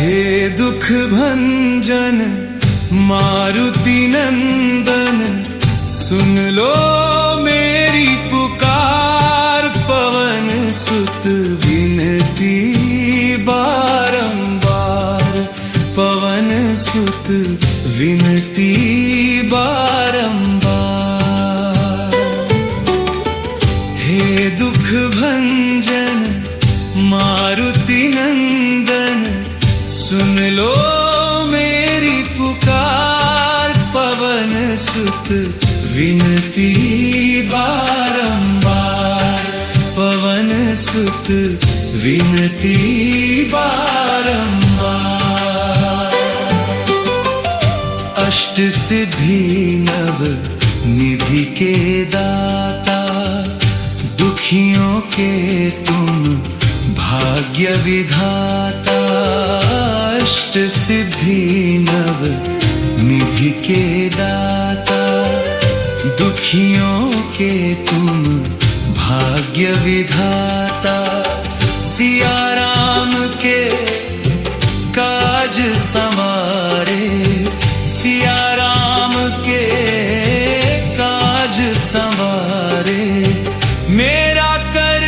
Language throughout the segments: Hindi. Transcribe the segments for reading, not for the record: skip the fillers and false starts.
हे दुख भंजन मारुति नंदन, सुन लो मेरी पुकार। पवन सुत विनती बारंबार, पवन सुत विनती बारंबार। हे दुख भंजन मारुति नंदन, सुन लो मेरी पुकार। पवन सुत विनती बारंबार, पवन सुत विनती बारंबार। अष्ट सिद्धि नव निधि के दाता, दुखियों के तुम भाग्य विधाता। अष्ट सिद्धि नव निधि के दाता, दुखियों के तुम भाग्य विधाता। सिया राम के काज संवारे, सिया राम के काज संवारे। मेरा कर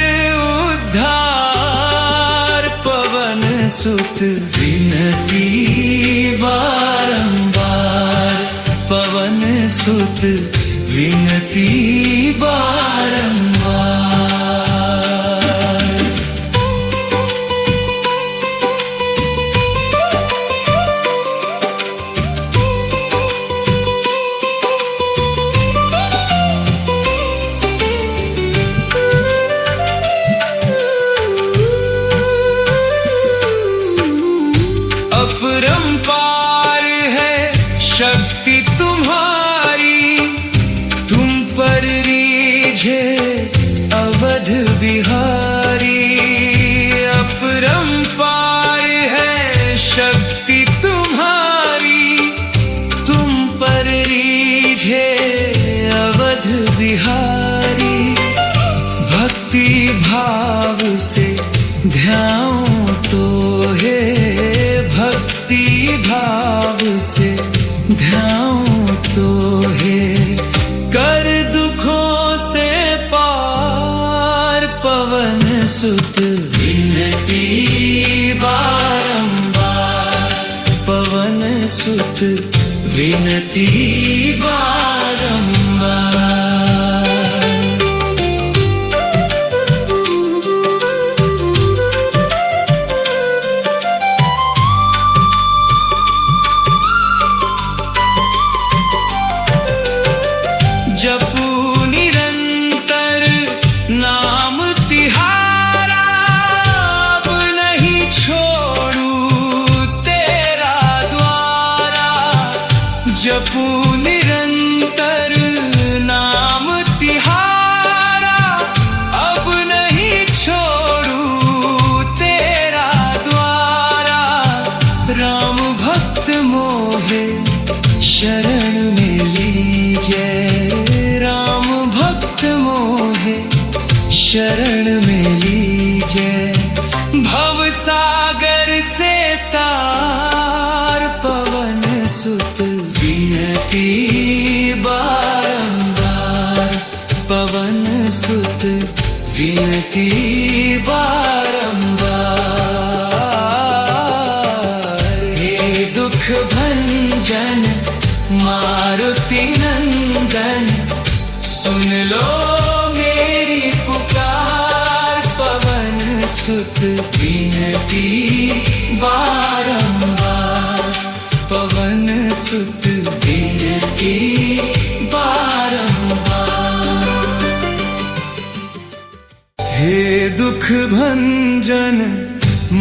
उद्धार, पवन सुत विनती बारंबार, पवन सुत विनती बारंबार। अपरंपार है शक्ति तुम्हारी, तुम पर रीझे अवध बिहारी। अपरंपार है शक्ति तुम्हारी, तुम पर रीझे अवध बिहारी। भक्ति भाव से ध्याऊं तो है, भक्ति भाव से ध्याऊं तो है। कर दुखों से पार, पवन सुत विनती बारंबार, पवन सुत विनती बारंबार। जपू निरंतर नाम तिहारा, अब नहीं छोड़ू तेरा द्वारा। जपू निरंतर नाम तिहारा, अब नहीं छोड़ू तेरा द्वारा। राम भक्त मोहे शरण में लीजे, राम भक्त मोहे शरण में लीजे। भव सागर से तार, पवन सुत विनती बारंबार, पवन सुत विनती बारंबार। हे दुख भंजन मारुति नंदन, सुन लो मेरी पुकार। पवन सुत विनती बारंबार, पवन सुत विनती बारंबार। हे दुख भंजन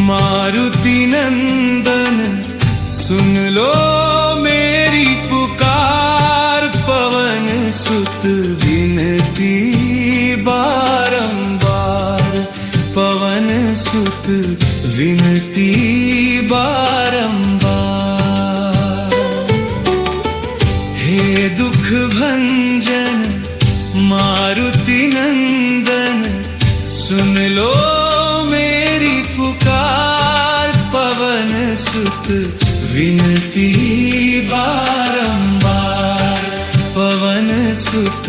मारुति नंदन, सुन लो मेरी पुकार। पवन सुत विनती बारंबार, पवन सुत विनती बारंबार। हे दुख भंजन मारुति नंदन, सुन लो मेरी पुकार। पवन सुत विनती बारंबार, पवन सुत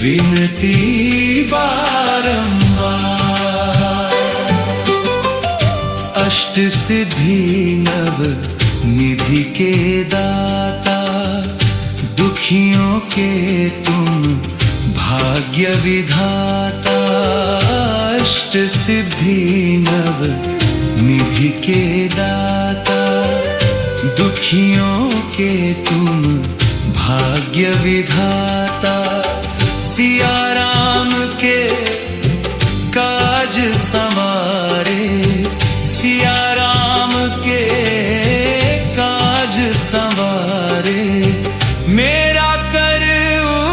विनती बारंबार। अष्ट सिद्धि नव निधि के दाता, दुखियों के तुम भाग्य विधाता। अष्ट सिद्धि नव निधि के दाता, दुखियों के तुम भाग्य विधाता। सिया राम के काज संवारे, सिया राम के काज संवारे। मेरा कर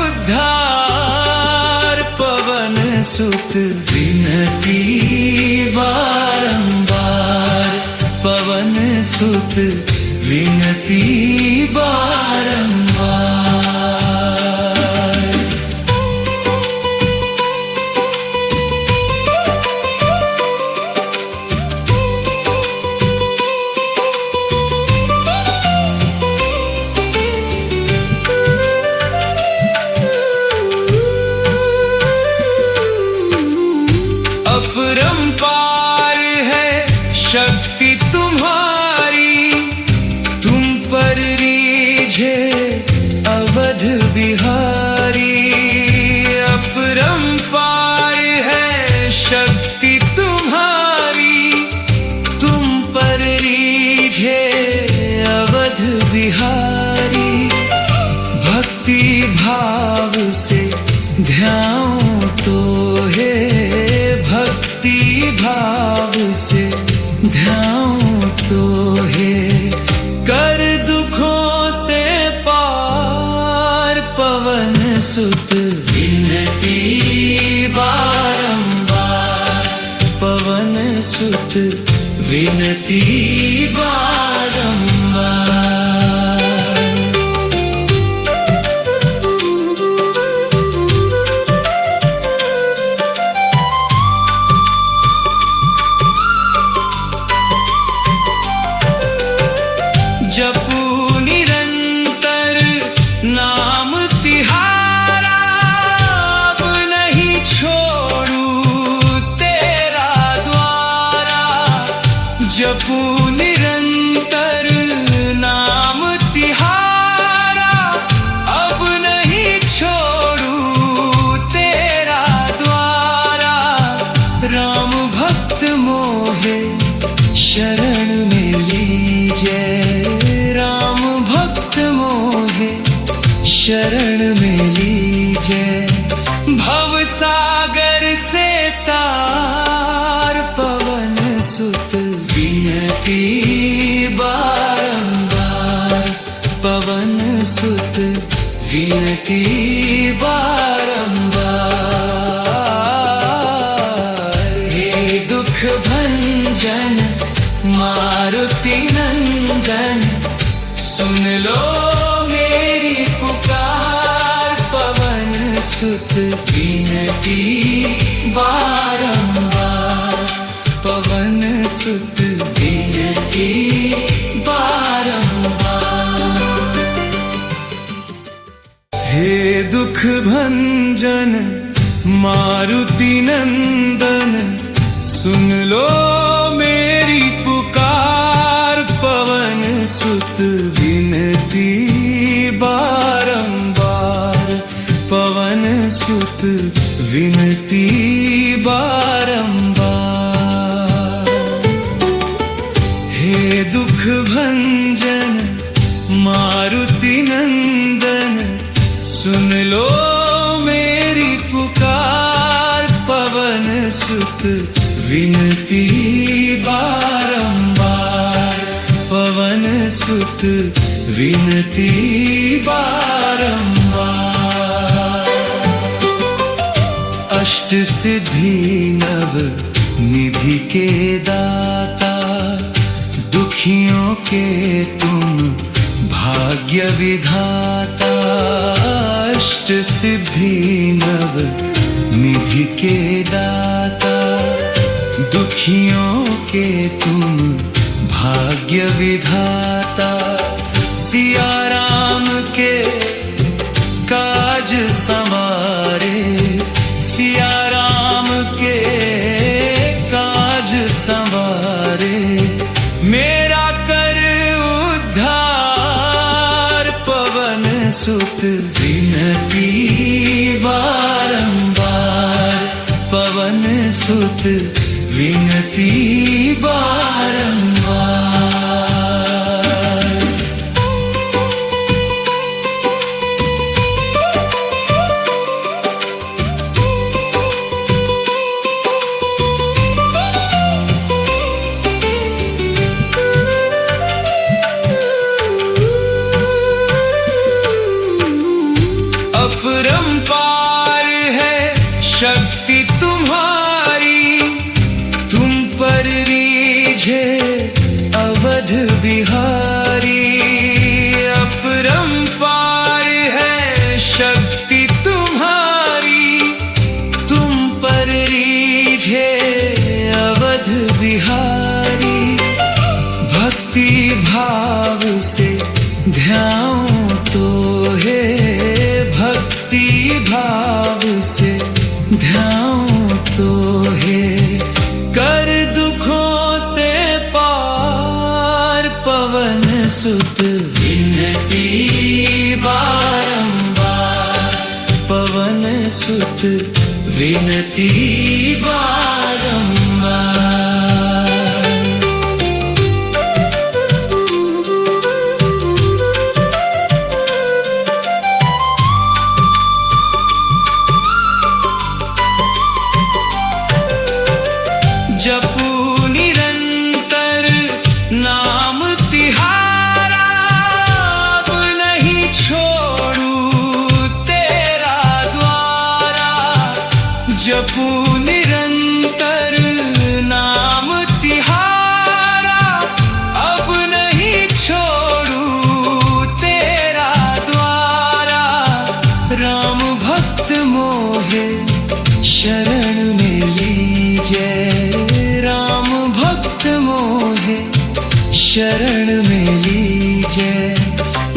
उद्धार, पवन सुत विनती बारंबार, पवन सुत विनती बारंबार। अपरंपार है शक्ति तुम्हारी, तुम पर रीझे अवध बिहारी। अपरंपार है शक्ति तुम्हारी, तुम पर रीझे अवध बिहारी। भक्ति भाव से ध्यान तो है, भक्ति भाव से ध्यान तो है। कर दुखों से पार, पवन सुत विनती बारंबार, पवन सुत विनती बारंबार। जपू निरंतर नाम तिहारा, अब नहीं छोड़ू तेरा द्वारा। जपू निरंतर नाम तिहारा, अब नहीं छोड़ू तेरा द्वारा। राम भक्त मोहे शरण में लीजे, राम भक्त मोहे शरण में लीजे। भव सागर से तार, पवन सुत विनती बारंबार, पवन सुत विनती बारंबार। हे दुख भंजन मारुति नंदन, सुन लो मेरी पुकार। पवन सुत विनती बारंबार, पवन सुत विनती बारंबार। हे दुख भंजन मारुति नंदन, सुन लो मेरी पुकार। पवन सुत विनती बारंबार, पवन सुत विनती बारंबार। हे दुख भंजन मारुति नंदन, सुन लो मेरी पुकार। पवन सुत विनती बारंबार, पवन सुत विनती बारंबार। अष्ट सिद्धि नव निधि के दाता, दुखियों के तुम भाग्य विधाता। अष्ट सिद्धि नव निधि के दाता, दुखियों के तुम भाग्य विधाता। सिया राम के काज संवारे, सिया राम के काज संवारे। मेरा कर उद्धार पवन सुत विनती बारंबार, पवन सुत विनती बारंबार। अपरंपार है शक्ति तुम्हारी, तुम पर रीझे अवध बिहारी। अपरंपार है शक्ति तुम्हारी, तुम पर रीझे अवध बिहारी। भक्ति भाव से ध्याऊं तो है, भक्ति भाव से ध्याऊं तो है। कर दुखों से पार पवन सुत विनती बारंबार, पवन सुत विनती बारंबार। जपू निरंतर नाम तिहारा, अब नहीं छोड़ू तेरा द्वारा। जपू निरंतर नाम तिहारा, अब नहीं छोड़ू तेरा द्वारा। राम भक्त मोहे शरण में लीजे, राम भक्त मोहे शरण में लीजे।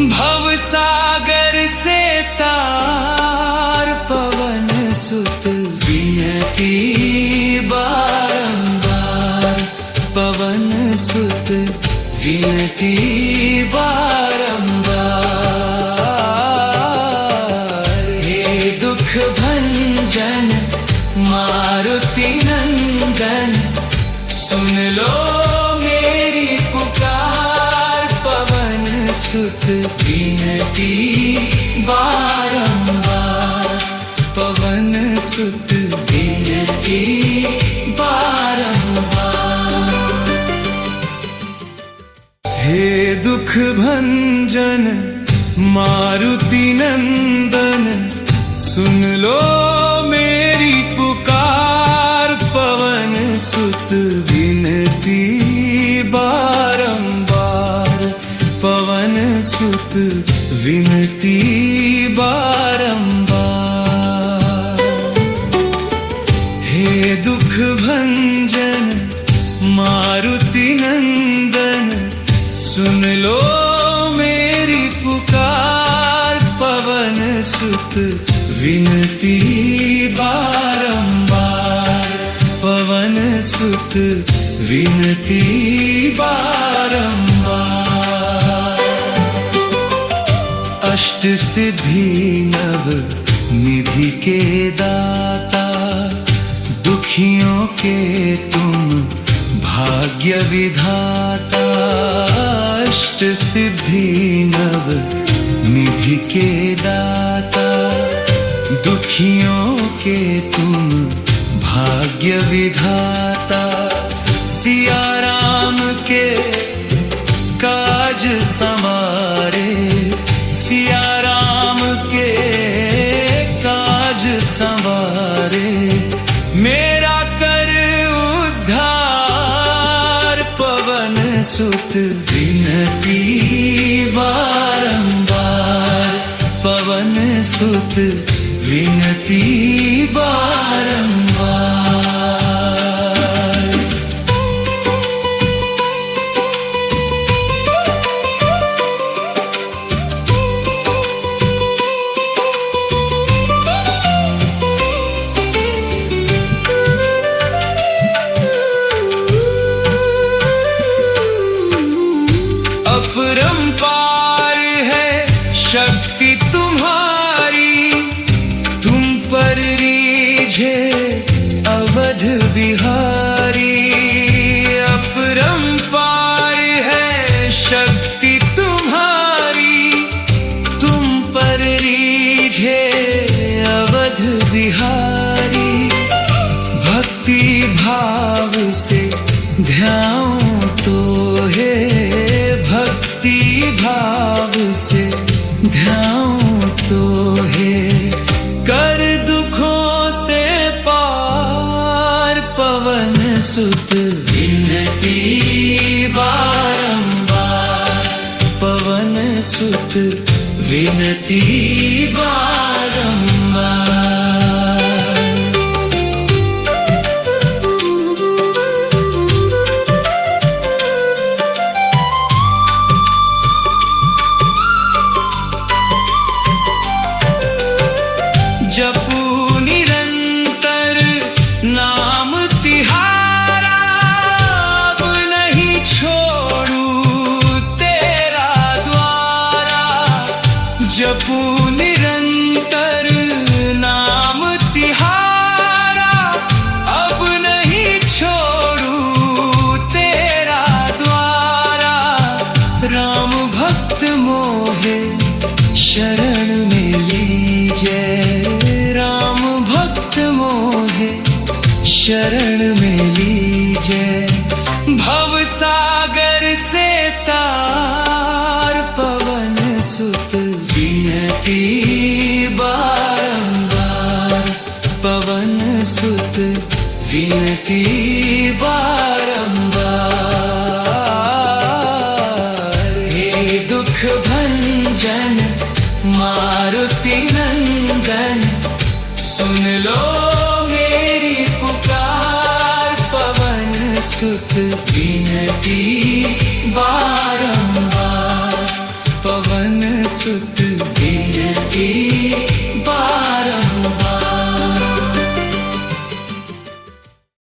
भव सागर से तार पवन सुत विनती बारंबार, पवन सुत विनती बारंबार। हे दुख भंजन मारुति नंदन, सुन लो मेरी पुकार। पवन सुत विनती बारंबार, पवन सुत विनती बारंबार। हे दुख भंजन मारुति नंदन, सुन लो मेरी पुकार। पवन सुत विनती बारंबार, पवन सुत विनती बारंबार। हे दुख भंजन मारुति नंदन, सुन लो मेरी पुकार। पवन सुत विनती बारंबार, पवन सुत विनती बारंबार। अष्ट सिद्धि नव निधि के दाता, दुखियों के तुम भाग्य विधाता। अष्ट सिद्धि नव निधि के दाता, दुखियों के तुम भाग्य विधाता। सिया राम के काज संवारे, सिया राम के काज संवारे। मेरा कर उद्धार पवन सुत विनती बारंबार, पवन सुत विनती बारंबार। अपरंपार है शक्ति तुम्हारी, तुम पर रीझे अवध बिहारी। अपरंपार है शक्ति तुम्हारी, तुम पर रीझे अवध बिहारी। भक्ति भाव से ध्यान तो है, भक्ति भाव से ध्यान तो है। कर दुखों से पार पवन सुत विनती बारंबार, पवन सुत विनती बारंबार। जपू निरंतर नाम तिहारा, अब नहीं छोड़ू तेरा द्वारा। जपू निरंतर नाम तिहारा, अब नहीं छोड़ू तेरा द्वारा। राम भक्त मोहे शरण में लीजे, शरण में लीजे। भव सागर से तार पवन सुत विनती बारंबार, पवन सुत विनती बारंबार। हे दुख भंजन मारुति नंदन, सुन लो सुत विनती बारंबार, पवन सुत